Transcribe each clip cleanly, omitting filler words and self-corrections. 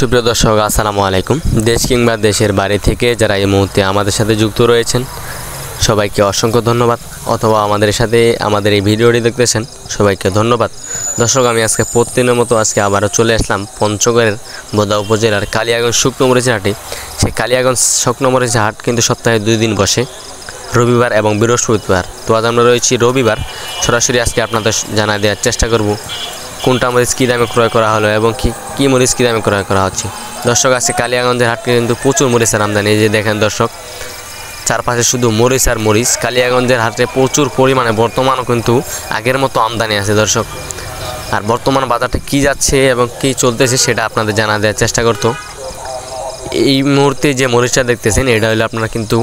সুপ্রিয় দর্শক আসসালামু আলাইকুম। দেশ কিংবা দেশের বাইরে থেকে যারা এই মুহূর্তে আমাদের সাথে যুক্ত রয়েছেন সবাইকে অসংখ্য ধন্যবাদ, অথবা আমাদের সাথে আমাদের এই ভিডিওটি দেখতেছেন সবাইকে ধন্যবাদ। দর্শক, আমি আজকে প্রতিদিনের মতো আজকে আবারও চলে আসলাম পঞ্চগড়ের বোদা উপজেলার কালিয়াগঞ্জ শুকনো মরিচের হাটে। সেই কালিয়াগঞ্জ শুকনো মরিচের হাট কিন্তু সপ্তাহে 2 দিন বসে, রবিবার এবং বৃহস্পতিবার। তো আজ আমরা রয়েছি রবিবার। সরাসরি আজকে আপনাদের জানা দেওয়ার চেষ্টা করব কোনটা মরিচ কী দামে ক্রয় করা হলো এবং কী মরিচ কী দামে ক্রয় করা হচ্ছে। দর্শক, আজকে কালিয়াগঞ্জের হাটে কিন্তু প্রচুর মরিচের আমদানি। এই যে দেখেন দর্শক, চারপাশে শুধু মরিচ আর মরিচ। কালিয়াগঞ্জের হাটে প্রচুর পরিমাণে বর্তমানও কিন্তু আগের মতো আমদানি আছে দর্শক। আর বর্তমান বাজারটা কী যাচ্ছে এবং কী চলতেছে সেটা আপনাদের জানা দেওয়ার চেষ্টা করতো। এই মুহূর্তে যে মরিচটা দেখতেছেন এটা হলো আপনার কিন্তু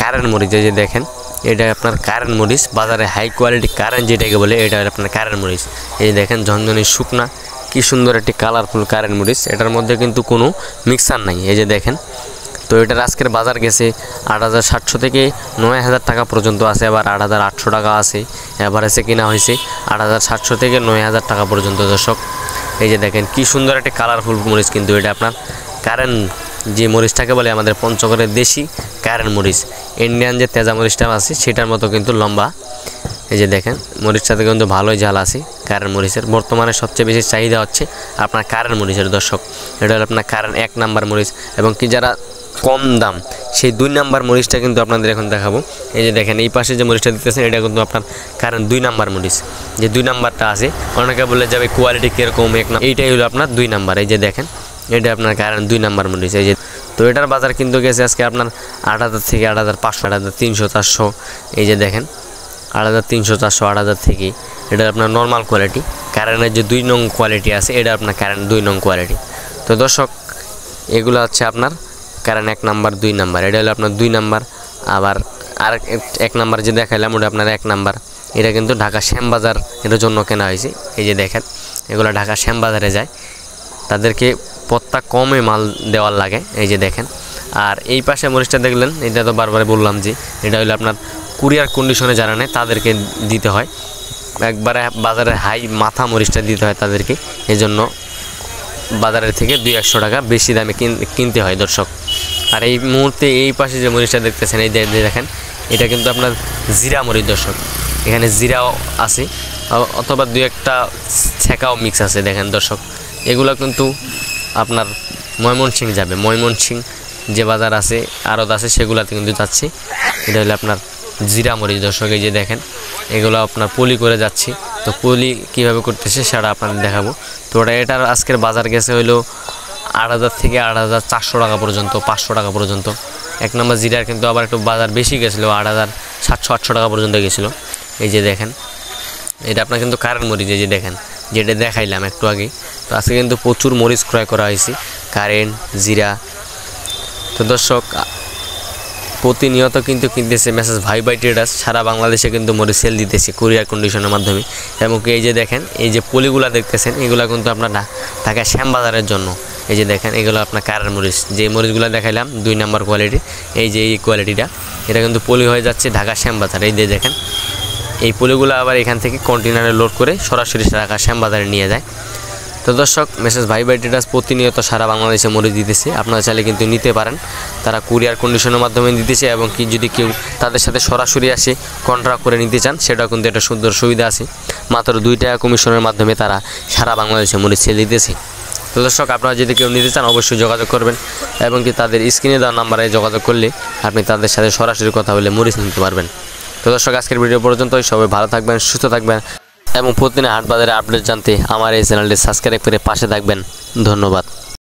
কারেন্ট মরিচ। এই যে দেখেন, এটা আপনার কারেন্ট মরিচ, বাজারে হাই কোয়ালিটি কারেন্ট যেটাকে বলে এটা হলো আপনার কারেন্ট মরিচ। এই যে দেখেন ঝনঝনি শুকনা, কি সুন্দর একটি কালারফুল কারেন্ট মরিচ। এটার মধ্যে কিন্তু কোনো মিক্সার নাই। এই যে দেখেন, তো এটার আজকের বাজার গেছে 8,700 থেকে 9,000 টাকা পর্যন্ত আছে, আবার 8,800 টাকা আছে। এভারেজে কিনা হয়েছে 8,700 থেকে 9,000 টাকা পর্যন্ত দর্শক। এই যে দেখেন কি সুন্দর একটি কালারফুল মরিচ, কিন্তু এটা আপনার কারেন্ট যে মরিচটাকে বলে আমাদের পঞ্চগড়ের দেশি কারেন্ট মরিচ। ইন্ডিয়ান যে তেজা মরিচটা আছে সেটার মতো কিন্তু লম্বা। এই যে দেখেন, মরিচটাতে কিন্তু ভালোই ঝাল আছে কারেন্ট মরিচের। বর্তমানে সবচেয়ে বেশি চাহিদা হচ্ছে আপনার কারেন্ট মরিচের দর্শক। এটা হলো আপনার কারেন্ট 1 নাম্বার মরিচ, এবং কি যারা কম দাম সেই 2 নাম্বার মরিচটা কিন্তু আপনাদের এখন দেখাবো। এই যে দেখেন, এই পাশে যে মরিচটা দিতেছেন এটা কিন্তু আপনার কারেন্ট 2 নাম্বার মরিচ। যে 2 নাম্বারটা আছে, অনেকে বলে যাবে কোয়ালিটি কীরকম, এইটাই হলো আপনার 2 নাম্বার। এই যে দেখেন, এটা আপনার কারেন্ট 2 নাম্বার মরিচ। এই যে, তো এটার বাজার কিন্তু গেছে আজকে আপনার 8,000 থেকে 8,500, 8,300, 400। এই যে দেখেন, 8,300, 400, 8,000 থেকে। এটা আপনার নর্মাল কোয়ালিটি। কারেন্টের যে 2 নং কোয়ালিটি আছে এটা আপনার কারেন্ট 2 নং কোয়ালিটি। তো দর্শক, এগুলো হচ্ছে আপনার কারেন্ট 1 নাম্বার, 2 নাম্বার। এটা হলো আপনার 2 নাম্বার। আবার আর 1 নাম্বার যে দেখাইলাম ওটা আপনার 1 নাম্বার। এটা কিন্তু ঢাকা শ্যামবাজার এটার জন্য কেনা হয়েছে। এই যে দেখেন, এগুলো ঢাকা শ্যামবাজারে যায়, তাদেরকে পত্তা কমে মাল দেওয়ার লাগে। এই যে দেখেন, আর এই পাশে মরিচটা দেখলেন, এটা তো বারবার বললাম যে এটা হলো আপনার কুরিয়ার কন্ডিশনে যারা নেয় তাদেরকে দিতে হয়, একবারে বাজারের হাই মাথা মরিচটা দিতে হয় তাদেরকে। এই জন্য বাজারের থেকে 200-100 টাকা বেশি দামে কিনতে হয় দর্শক। আর এই মুহূর্তে এই পাশে যে মরিচটা দেখতেছেন, এই দেখেন, এটা কিন্তু আপনার জিরা মরিচ দর্শক। এখানে জিরাও আছে, অথবা 2-1টা ছেঁকাও মিক্স আছে। দেখেন দর্শক, এগুলো কিন্তু আপনার ময়মনসিং যাবে। ময়মনসিং যে বাজার আছে, আড়ত আছে, সেগুলোতে কিন্তু যাচ্ছে। এটা হলো আপনার জিরা মরিচ দর্শক। এই যে দেখেন, এগুলো আপনার পলি করে যাচ্ছে। তো পলি কীভাবে করতেছে সেটা আপনাদের দেখাবো। তো এটার আজকের বাজার গেছে হইলো 8,000 থেকে 8,400 টাকা পর্যন্ত, 500 টাকা পর্যন্ত। 1 নম্বর জিরার কিন্তু আবার একটু বাজার বেশি গেছিলো, 8,700-800 টাকা পর্যন্ত গেছিলো। এই যে দেখেন, এটা আপনার কিন্তু কারেন্ট মরিচ। এই যে দেখেন, যেটা দেখাইলাম একটু আগে। তো আজকে কিন্তু প্রচুর মরিচ ক্রয় করা হয়েছে, কারেন্ট, জিরা। তো দর্শক, প্রতিনিয়ত কিন্তু কিনতেছে মেসেজ ভাই ট্রেডার্স। সারা বাংলাদেশে কিন্তু মরিচ সেল দিতেছে কুরিয়ার কন্ডিশনের মাধ্যমে। এবং এই যে দেখেন, এই যে পলিগুলা দেখতেছেন, এগুলো কিন্তু আপনার ঢাকা শ্যামবাজারের জন্য। এই যে দেখেন, এগুলো আপনার কারেন্ট মরিচ। যে মরিচগুলো দেখাইলাম 2 নাম্বার কোয়ালিটি, এই যে এই কোয়ালিটিটা, এটা কিন্তু পলি হয়ে যাচ্ছে ঢাকা শ্যামবাজার। এই যে দেখেন, এই পলিগুলো আবার এখান থেকে কন্টেনারে লোড করে সরাসরি ঢাকা শ্যামবাজারে নিয়ে যায়। তো দর্শক, মেসেজ ভাই ট্রেডার্স প্রতিনিয়ত সারা বাংলাদেশে মরিচ দিতেছে। আপনারা চাইলে কিন্তু নিতে পারেন, তারা কুরিয়ার কন্ডিশনের মাধ্যমে দিতেছে। এবং কি যদি কেউ তাদের সাথে সরাসরি আসে কন্ট্রাক্ট করে নিতে চান, সেটাও কিন্তু একটা সুন্দর সুবিধা আছে। মাত্র 2 টাকা কমিশনের মাধ্যমে তারা সারা বাংলাদেশে মরিচ সেল দিতেছে। তো দর্শক, আপনারা যদি কেউ নিতে চান অবশ্যই যোগাযোগ করবেন, এবং কি তাদের স্ক্রিনে দেওয়া নাম্বারে যোগাযোগ করলে আপনি তাদের সাথে সরাসরি কথা বলে মরিচ নিতে পারবেন। তো দর্শক, আজকের ভিডিও পর্যন্তই। সবাই ভালো থাকবেন, সুস্থ থাকবেন, এবং প্রতিদিন হাট বাজারে আপডেট জানতে আমার এই চ্যানেলটি সাবস্ক্রাইব করে পাশে থাকবেন। ধন্যবাদ।